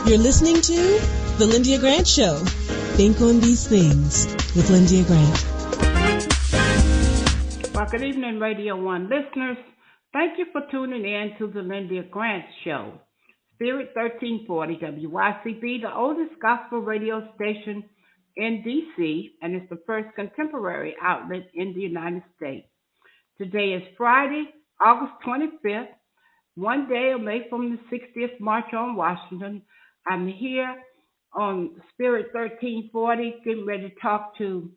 You're listening to The Lyndia Grant Show. Think on these things with Lyndia Grant. Well, good evening, Radio 1 listeners. Thank you for tuning in to The Lyndia Grant Show. Spirit 1340 WYCB, the oldest gospel radio station in D.C., and it's the first contemporary outlet in the United States. Today is Friday, August 25th, one day away from the 60th March on Washington. I'm here on Spirit 1340, getting ready to talk to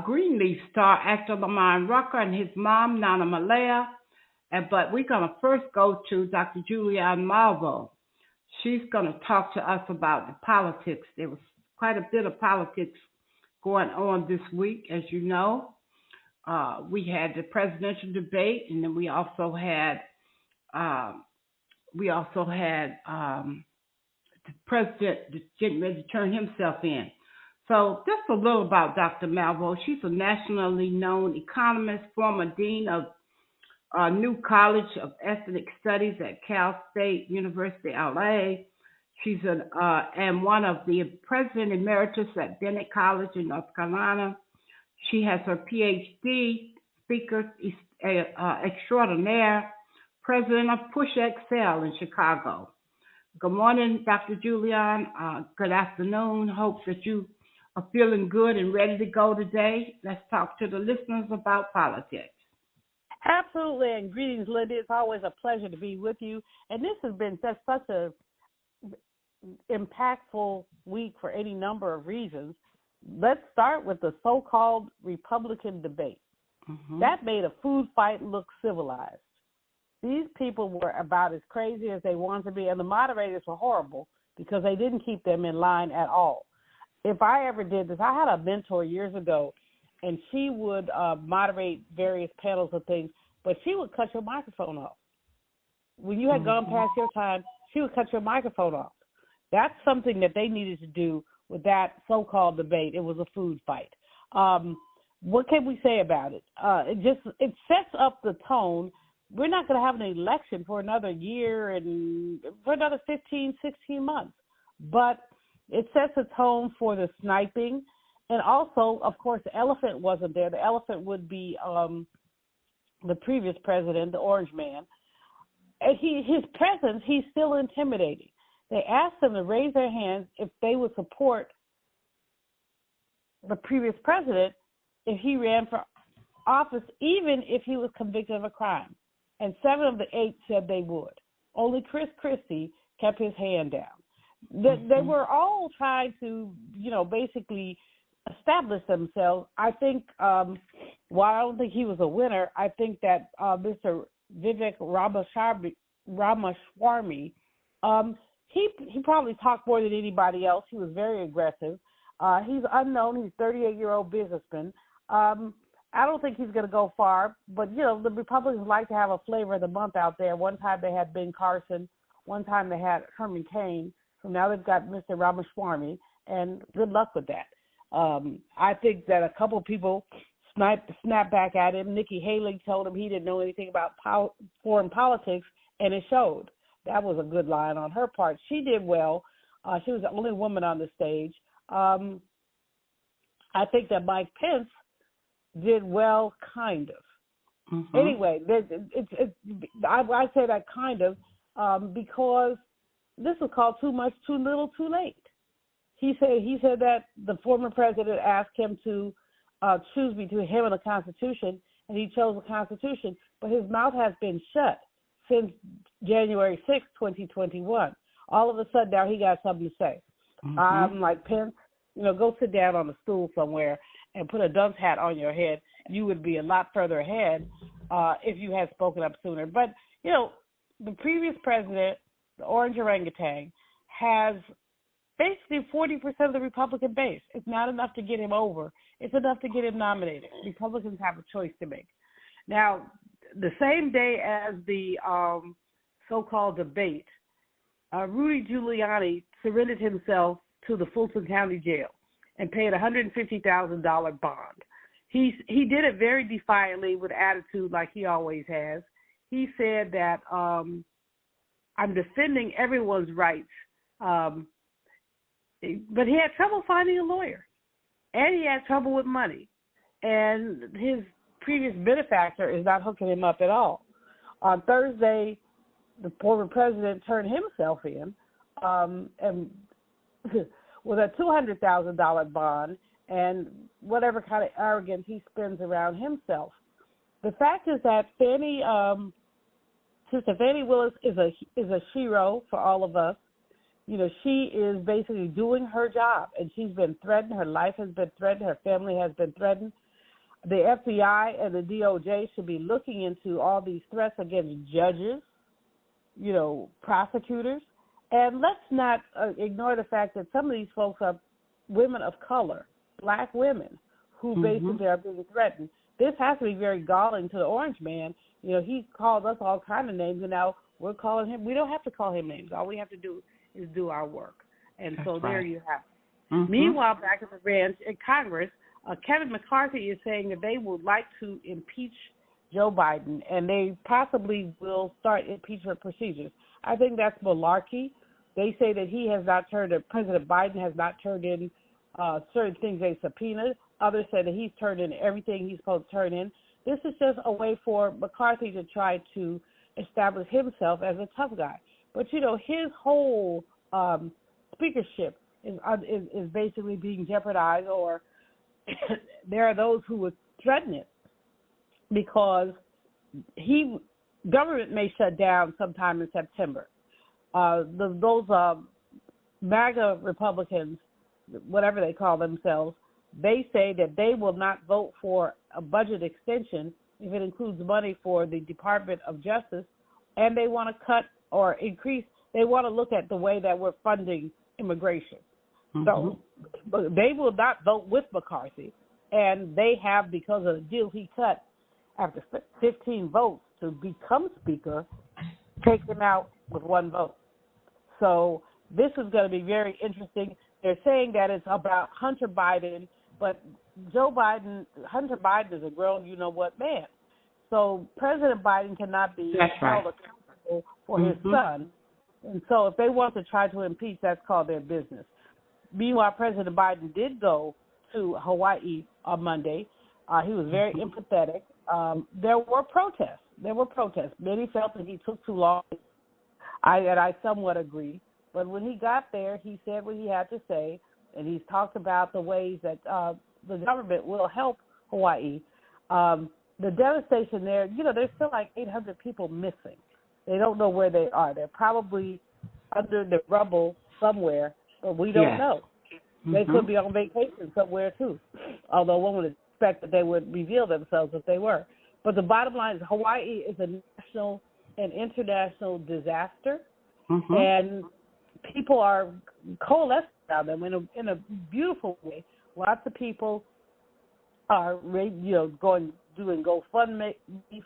Greenleaf star actor Lamont Rucker and his mom, Nana Malaya. But we're going to first go to Dr. Julianne Malvo. She's going to talk to us about the politics. There was quite a bit of politics going on this week, as you know. We had the presidential debate, and then we also had the president getting ready to turn himself in. So just a little about Dr. Malvo. She's a nationally known economist, former dean of New College of Ethnic Studies at Cal State University, LA. She's and one of the president emeritus at Bennett College in North Carolina. She has her PhD, speaker extraordinaire, president of Push Excel in Chicago. Good morning, Dr. Julianne. Good afternoon. Hope that you are feeling good and ready to go today. Let's talk to the listeners about politics. Absolutely, and greetings, Lyndia. It's always a pleasure to be with you. And this has been such a impactful week for any number of reasons. Let's start with the so-called Republican debate. Mm-hmm. That made a food fight look civilized. These people were about as crazy as they wanted to be, and the moderators were horrible because they didn't keep them in line at all. If I ever did this, I had a mentor years ago, and she would moderate various panels of things, but she would cut your microphone off. When you had gone past your time, she would cut your microphone off. That's something that they needed to do with that so-called debate. It was a food fight. What can we say about it? It sets up the tone. We're not going to have an election for another year and for another 15, 16 months. But it sets a tone for the sniping. And also, of course, the elephant wasn't there. The elephant would be the previous president, the Orange Man. And his presence, he's still intimidating. They asked them to raise their hands if they would support the previous president if he ran for office, even if he was convicted of a crime. And 7 of the 8 said they would. Only Chris Christie kept his hand down. They were all trying to, basically establish themselves. I think, while I don't think he was a winner, I think that Mr. Vivek Ramaswamy, he probably talked more than anybody else. He was very aggressive. He's unknown. He's a 38-year-old businessman. I don't think he's going to go far, but, the Republicans like to have a flavor of the month out there. One time they had Ben Carson. One time they had Herman Cain. So now they've got Mr. Ramaswamy, and good luck with that. I think that a couple of people snapped back at him. Nikki Haley told him he didn't know anything about foreign politics, and it showed. That was a good line on her part. She did well. She was the only woman on the stage. I think that Mike Pence did well, kind of. Mm-hmm. Anyway, I say that kind of because this was called Too Much, Too Little, Too Late. He said that the former president asked him to choose between him and the Constitution, and he chose the Constitution, but his mouth has been shut since January 6, 2021. All of a sudden now he got something to say. Mm-hmm. I'm like, Pence, go sit down on a stool somewhere and put a dunce hat on your head. You would be a lot further ahead if you had spoken up sooner. But, the previous president, the orange orangutan, has basically 40% of the Republican base. It's not enough to get him over. It's enough to get him nominated. Republicans have a choice to make. Now, the same day as the so-called debate, Rudy Giuliani surrendered himself to the Fulton County Jail and paid a $150,000 bond. He did it very defiantly with attitude like he always has. He said that I'm defending everyone's rights But he had trouble finding a lawyer, and he had trouble with money. And his previous benefactor is not hooking him up at all. On Thursday, the former president turned himself in and with a $200,000 bond and whatever kind of arrogance he spends around himself. The fact is that Sister Fannie Willis is a hero for all of us. You know, she is basically doing her job, and she's been threatened. Her life has been threatened. Her family has been threatened. The FBI and the DOJ should be looking into all these threats against judges, you know, prosecutors. And let's not ignore the fact that some of these folks are women of color, black women, who basically are being threatened. This has to be very galling to the Orange Man. You know, he called us all kind of names, and now we're calling him. We don't have to call him names. All we have to do is do our work. And that's so right. There you have it. Meanwhile, back at the ranch in Congress, Kevin McCarthy is saying that they would like to impeach Joe Biden, and they possibly will start impeachment procedures. I think that's malarkey. They say that President Biden has not turned in certain things they subpoenaed. Others say that he's turned in everything he's supposed to turn in. This is just a way for McCarthy to try to establish himself as a tough guy. But, you know, his whole speakership is basically being jeopardized, or there are those who would threaten it because government may shut down sometime in September. Those MAGA Republicans, whatever they call themselves, they say that they will not vote for a budget extension if it includes money for the Department of Justice, and they want to cut or increase. They want to look at the way that we're funding immigration. So they will not vote with McCarthy, and they have, because of the deal he cut after 15 votes to become Speaker, take him out with one vote. So this is going to be very interesting. They're saying that it's about Hunter Biden, but Hunter Biden is a grown you-know-what man. So President Biden cannot be held accountable for his son. And so if they want to try to impeach, that's called their business. Meanwhile, President Biden did go to Hawaii on Monday. He was very empathetic. There were protests. Many felt that he took too long. I somewhat agree. But when he got there, he said what he had to say, and he's talked about the ways that the government will help Hawaii. The devastation there, you know, there's still like 800 people missing. They don't know where they are. They're probably under the rubble somewhere, but we don't know. They could be on vacation somewhere, too, although one would expect that they would reveal themselves if they were. But the bottom line is Hawaii is a national and international disaster, and people are coalescing around them in a beautiful way. Lots of people are, you know, doing GoFundMe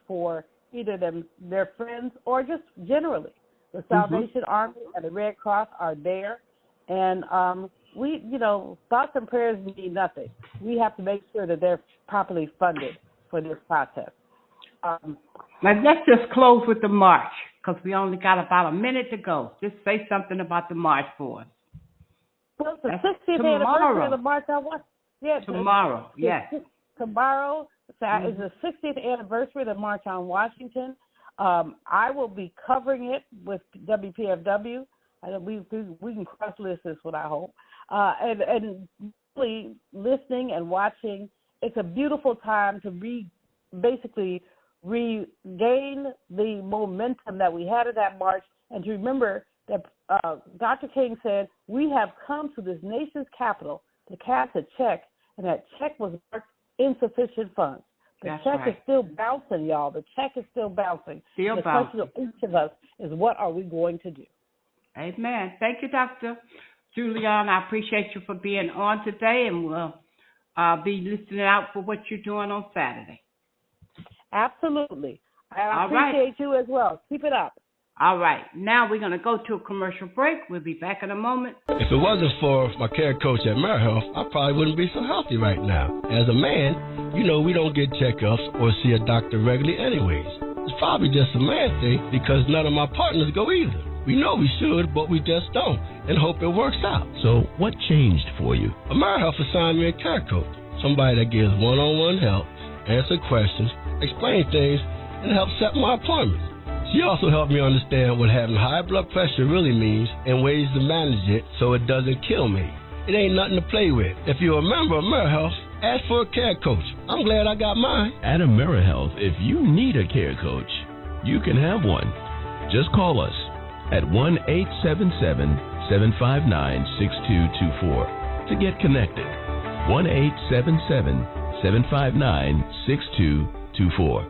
for either their friends or just generally. The Salvation Army and the Red Cross are there, and we, you know, thoughts and prayers mean nothing. We have to make sure that they're properly funded for this process. Now, let's just close with the march, because we only got about a minute to go. Just say something about the march for us. Well, it's the 60th anniversary of the March on Washington. Yeah, tomorrow, yes. Tomorrow is the 60th anniversary of the March on Washington. I will be covering it with WPFW. We can cross-list this one, I hope. And really listening and watching. It's a beautiful time to basically regain the momentum that we had at that march, and to remember that Dr. King said, we have come to this nation's capital to cash a check, and that check was marked insufficient funds. The check is still bouncing, y'all. The check is still bouncing. The question of each of us is, what are we going to do? Amen. Thank you, Dr. Julian. I appreciate you for being on today, and we'll be listening out for what you're doing on Saturday. Absolutely. I appreciate you as well. Keep it up. All right. Now we're going to go to a commercial break. We'll be back in a moment. If it wasn't for my care coach at AmeriHealth, I probably wouldn't be so healthy right now. As a man, you know, we don't get checkups or see a doctor regularly anyways. It's probably just a man thing because none of my partners go either. We know we should, but we just don't, and hope it works out. So what changed for you? AmeriHealth assigned me a care coach, somebody that gives one-on-one help, answer questions, explain things, and help set my appointments. She also helped me understand what having high blood pressure really means and ways to manage it so it doesn't kill me. It ain't nothing to play with. If you're a member of AmeriHealth, ask for a care coach. I'm glad I got mine. At AmeriHealth, if you need a care coach, you can have one. Just call us at 1-877-759-6224 to get connected. 1-877-759-6224.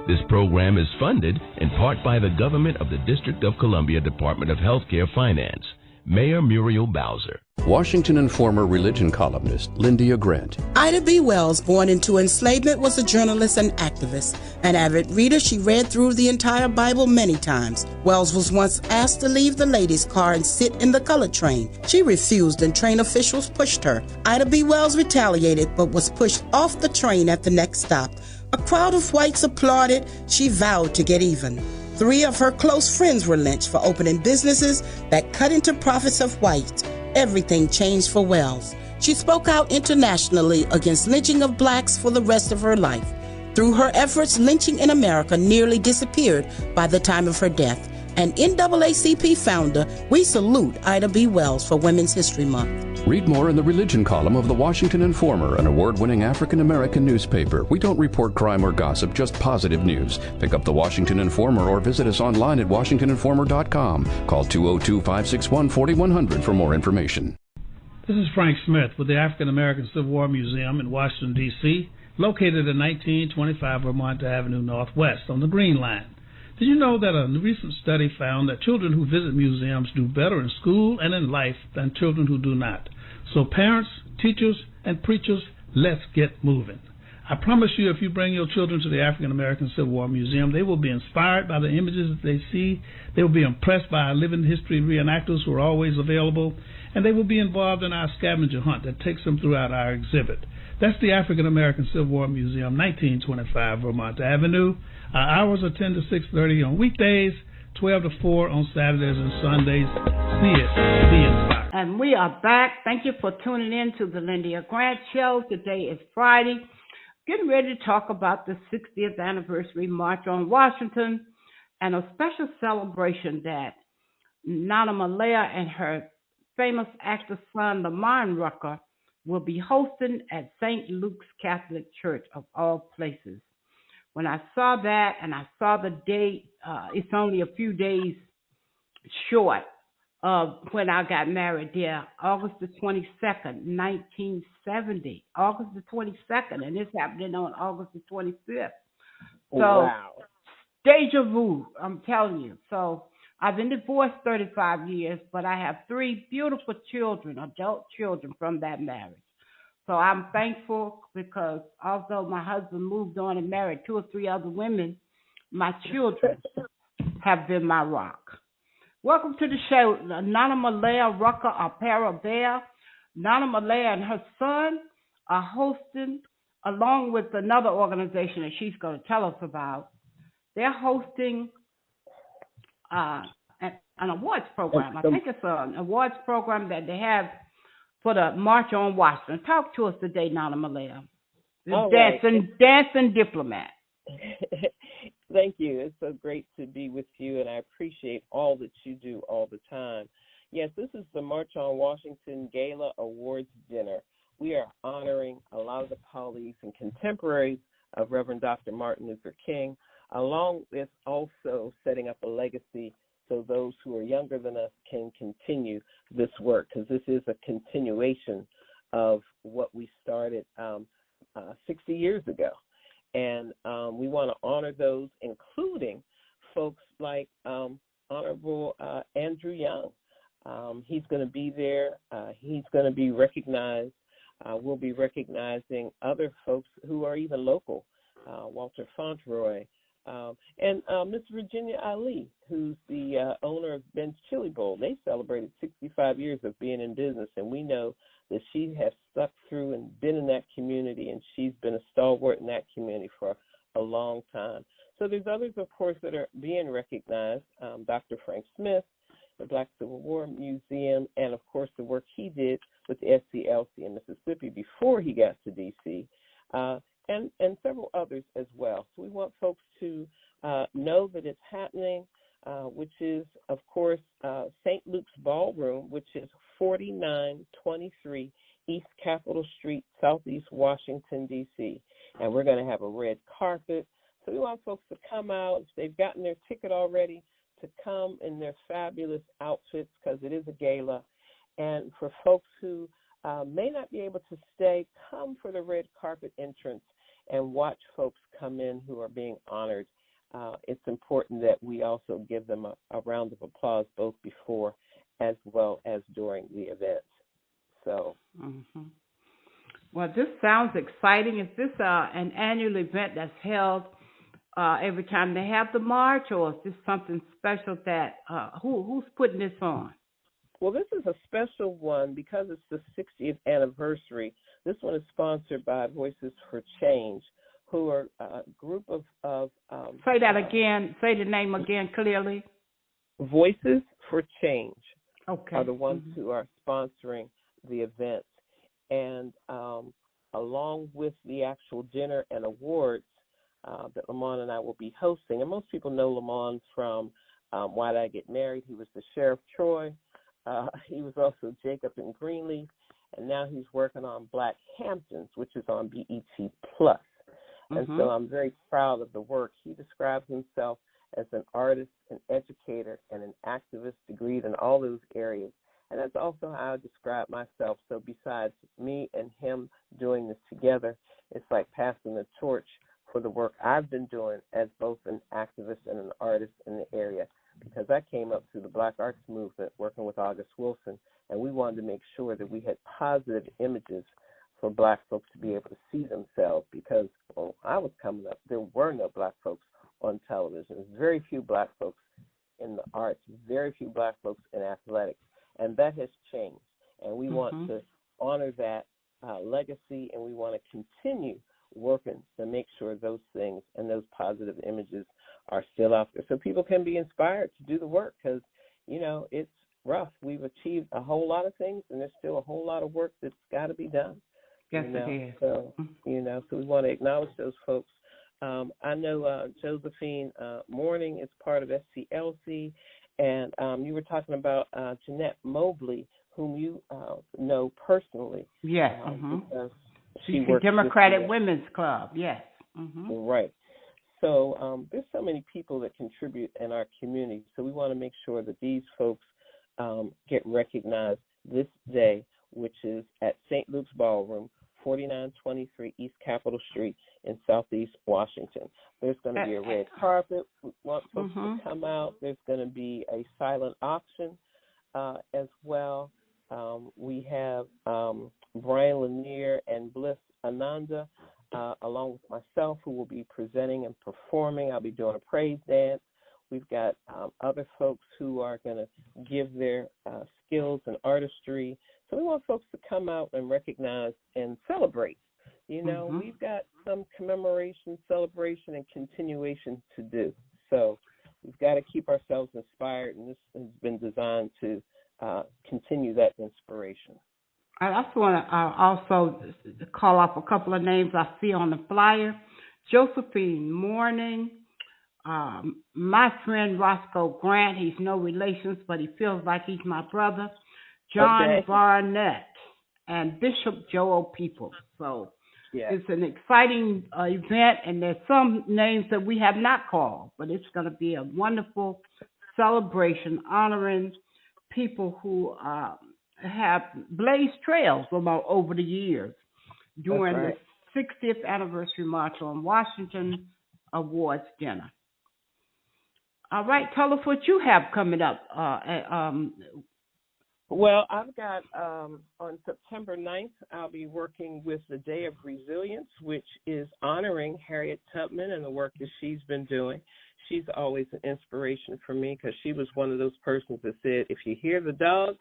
This program is funded in part by the government of the District of Columbia Department of Healthcare Finance. Mayor Muriel Bowser. Washington and former religion columnist Lyndia Grant. Ida B. Wells, born into enslavement, was a journalist and activist. An avid reader, she read through the entire Bible many times. Wells was once asked to leave the ladies' car and sit in the colored train. She refused and train officials pushed her. Ida B. Wells retaliated but was pushed off the train at the next stop. A crowd of whites applauded. She vowed to get even. 3 of her close friends were lynched for opening businesses that cut into profits of whites. Everything changed for Wells. She spoke out internationally against lynching of blacks for the rest of her life. Through her efforts, lynching in America nearly disappeared by the time of her death. An NAACP founder, we salute Ida B. Wells for Women's History Month. Read more in the religion column of the Washington Informer, an award-winning African-American newspaper. We don't report crime or gossip, just positive news. Pick up the Washington Informer or visit us online at washingtoninformer.com. Call 202-561-4100 for more information. This is Frank Smith with the African American Civil War Museum in Washington, D.C., located at 1925 Vermont Avenue Northwest on the Green Line. Did you know that a recent study found that children who visit museums do better in school and in life than children who do not? So parents, teachers, and preachers, let's get moving. I promise you, if you bring your children to the African American Civil War Museum, they will be inspired by the images that they see. They will be impressed by our living history reenactors who are always available, and they will be involved in our scavenger hunt that takes them throughout our exhibit. That's the African American Civil War Museum, 1925 Vermont Avenue. Our hours are 10 to 6:30 on weekdays, 12 to 4 on Saturdays and Sundays. See it, be inspired. And we are back. Thank you for tuning in to the Lyndia Grant Show. Today is Friday. Getting ready to talk about the 60th anniversary March on Washington and a special celebration that Nana Malaya and her famous actor son, Lamar Rucker, will be hosting at St. Luke's Catholic Church, of all places. When I saw that and I saw the date, it's only a few days short of when I got married there, August the 22nd, 1970. August the 22nd, and it's happening on August the 25th. So, wow. Deja vu, I'm telling you. So, I've been divorced 35 years, but I have 3 beautiful children, adult children from that marriage. So I'm thankful because although my husband moved on and married 2 or 3 other women, my children have been my rock. Welcome to the show, Nana Malaya Rucker, Apara Bear. Nana Malaya and her son are hosting, along with another organization that she's going to tell us about. They're hosting an awards program. I think it's an awards program that they have for the March on Washington. Talk to us today, Nana Malaya. Dancing diplomat. Thank you. It's so great to be with you, and I appreciate all that you do all the time. Yes, this is the March on Washington Gala Awards Dinner. We are honoring a lot of the colleagues and contemporaries of Reverend Dr. Martin Luther King, along with also setting up a legacy so those who are younger than us can continue this work, because this is a continuation of what we started 60 years ago. And we want to honor those, including folks like Honorable Andrew Young. He's going to be there. He's going to be recognized. We'll be recognizing other folks who are even local, Walter Fauntleroy, and Miss Virginia Ali, who's the owner of Ben's Chili Bowl. They celebrated 65 years of being in business, and we know that she has stuck through and been in that community, and she's been a stalwart in that community for a long time. So there's others, of course, that are being recognized. Dr. Frank Smith the Black Civil War Museum, and, of course, the work he did with the SCLC in Mississippi before he got to D.C., and several others as well. So we want folks to know that it's happening, which is, of course, St. Luke's Ballroom, which is 4923 East Capitol Street, Southeast Washington, D.C. And we're going to have a red carpet. So we want folks to come out. If they've gotten their ticket already, to come in their fabulous outfits, because it is a gala. And for folks who may not be able to stay, come for the red carpet entrance and watch folks come in who are being honored. It's important that we also give them a round of applause both before as well as during the event. So, Well, this sounds exciting. Is this an annual event that's held every time they have the march, or is this something special that who's putting this on? Well, this is a special one because it's the 60th anniversary. This one is sponsored by Voices for Change, who are a group of say that again. Say the name again clearly. Voices for Change are the ones who are sponsoring the event. And along with the actual dinner and awards that Lamont and I will be hosting, and most people know Lamont from Why Did I Get Married? He was the Sheriff Troy. He was also Jacob in Greenleaf, and now he's working on Black Hamptons, which is on BET Plus. And so I'm very proud of the work. He describes himself as an artist, an educator, and an activist, degreed in all those areas. And that's also how I describe myself. So besides me and him doing this together, it's like passing the torch for the work I've been doing as both an activist and an artist in the area, because I came up through the Black Arts Movement working with August Wilson, and we wanted to make sure that we had positive images for Black folks to be able to see themselves, because when I was coming up, there were no Black folks on television. There's very few Black folks in the arts, very few Black folks in athletics, and that has changed. And we want to honor that legacy, and we want to continue working to make sure those things and those positive images are still out there so people can be inspired to do the work, because, you know, it's rough. We've achieved a whole lot of things, and there's still a whole lot of work that's got to be done. Yes, it is. So, so we want to acknowledge those folks. I know Josephine Morning is part of SCLC, and you were talking about Jeanette Mobley, whom you know personally. Yes. She's the Democratic Women's Club. Yes. Right. So there's so many people that contribute in our community, so we want to make sure that these folks get recognized this day, which is at St. Luke's Ballroom, 4923 East Capitol Street in Southeast Washington. There's going to be a red carpet. We want folks to come out. There's going to be a silent auction as well. We have Brian Lanier and Bliss Ananda, along with myself, who will be presenting and performing. I'll be doing a praise dance. We've got other folks who are going to give their skills and artistry. So we want folks to come out and recognize and celebrate. You know, we've got some commemoration, celebration, and continuation to do. So we've got to keep ourselves inspired, and this has been designed to continue that inspiration. I just want to also call off a couple of names I see on the flyer. Josephine Morning, my friend Roscoe Grant. He's no relations, but he feels like he's my brother. John Barnett and Bishop Joel People. So it's an exciting event, and there's some names that we have not called, but it's going to be a wonderful celebration honoring people who have blazed trails over the years during the 60th anniversary March on Washington Awards dinner. All right, tell us what you have coming up. Well, I've got on September 9th, I'll be working with the Day of Resilience, which is honoring Harriet Tubman and the work that she's been doing. She's always an inspiration for me, because she was one of those persons that said, if you hear the dogs,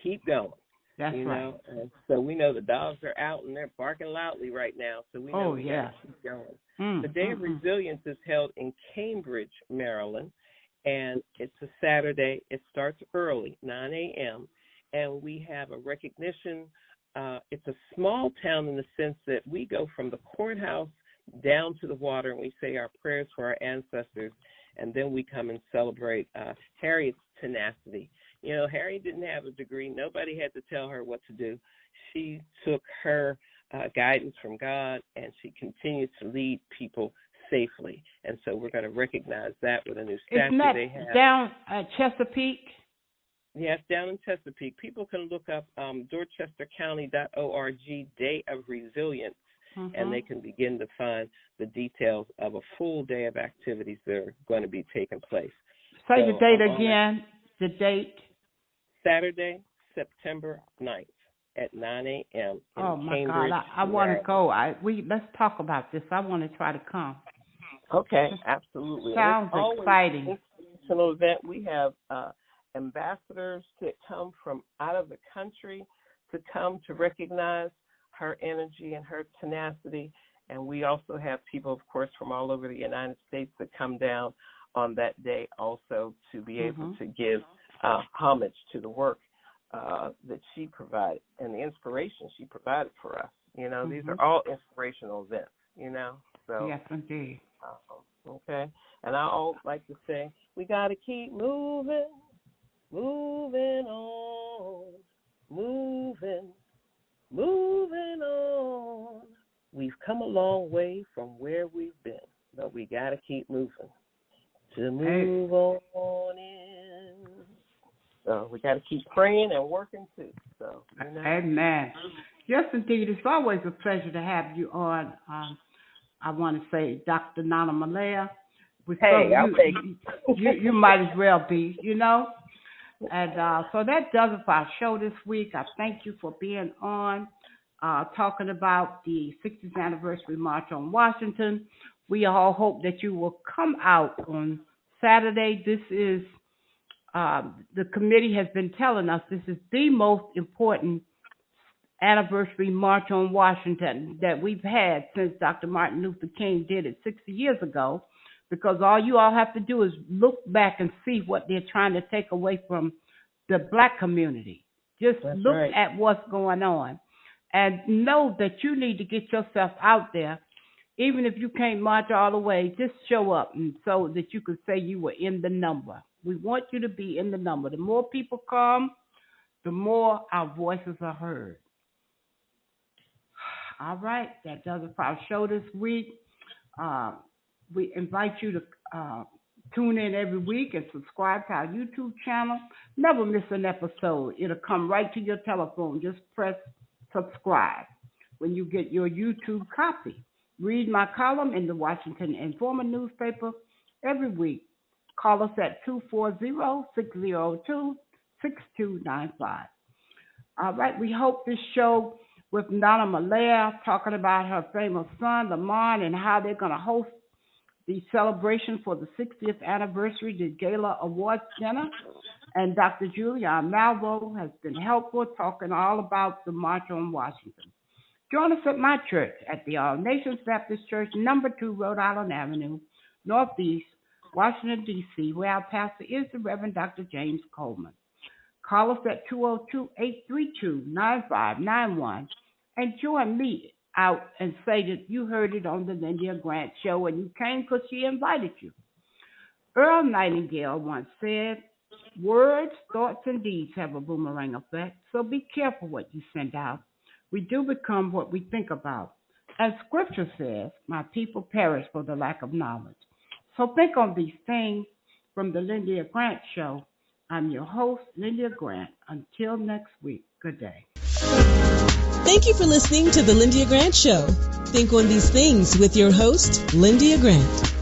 keep going. That's right. And so we know the dogs are out and they're barking loudly right now, so we know we got to keep going. The Day of Resilience is held in Cambridge, Maryland, and it's a Saturday. It starts early, 9 a.m., and we have a recognition. It's a small town in the sense that we go from the courthouse down to the water, and we say our prayers for our ancestors, and then we come and celebrate Harriet's tenacity. You know, Harriet didn't have a degree. Nobody had to tell her what to do. She took her guidance from God, and she continued to lead people safely. And so we're going to recognize that with a new statue. Isn't that they have down at Chesapeake? Yes, down in Chesapeake. People can look up dorchestercounty.org Day of Resilience, and they can begin to find the details of a full day of activities that are going to be taking place. Say the date again. The date? Saturday, September 9th at 9 a.m. Oh, my God. I want to go. Let's talk about this. I want to try to come. Okay, absolutely. Sounds exciting. It's an international event. We have ambassadors that come from out of the country to come to recognize her energy and her tenacity. And we also have people, of course, from all over the United States that come down on that day also to be able to give homage to the work that she provided and the inspiration she provided for us. You know, these are all inspirational events, you know. So, yes, indeed. Okay. And I always like to say, we got to keep moving on, moving on. We've come a long way from where we've been, but we got to keep moving to move on in. So we got to keep praying and working too. So, you know. Amen. Yes, indeed. It's always a pleasure to have you on. I want to say Dr. Nana Malaya. I'll take you might as well be, you know. And so that does it for our show this week. I thank you for being on, talking about the 60th anniversary March on Washington. We all hope that you will come out on Saturday. This is, the committee has been telling us this is the most important anniversary March on Washington that we've had since Dr. Martin Luther King did it 60 years ago, because all you all have to do is look back and see what they're trying to take away from the black community. Just look at what's going on and know that you need to get yourself out there. Even if you can't march all the way, just show up and so that you can say you were in the number. We want you to be in the number. The more people come, the more our voices are heard. All right, that does it for our show this week. We invite you to tune in every week and subscribe to our YouTube channel. Never miss an episode. It'll come right to your telephone. Just press subscribe when you get your YouTube copy. Read my column in the Washington Informer newspaper every week. Call us at 240-602-6295. All right, we hope this show with Nana Malaya talking about her famous son, Lamont, and how they're going to host the celebration for the 60th anniversary, the Gala Awards Dinner. And Dr. Julia Malvo has been helpful talking all about the March on Washington. Join us at my church at the All Nations Baptist Church, number 2 Rhode Island Avenue, Northeast, Washington, D.C., where our pastor is the Reverend Dr. James Coleman. Call us at 202-832-9591 and join me out and say that you heard it on the Lyndia Grant Show and you came because she invited you. Earl Nightingale once said, words, thoughts, and deeds have a boomerang effect, so be careful what you send out. We do become what we think about. As Scripture says, my people perish for the lack of knowledge. So think on these things. From the Lyndia Grant Show, I'm your host, Lyndia Grant. Until next week, good day. Thank you for listening to the Lyndia Grant Show. Think on these things with your host, Lyndia Grant.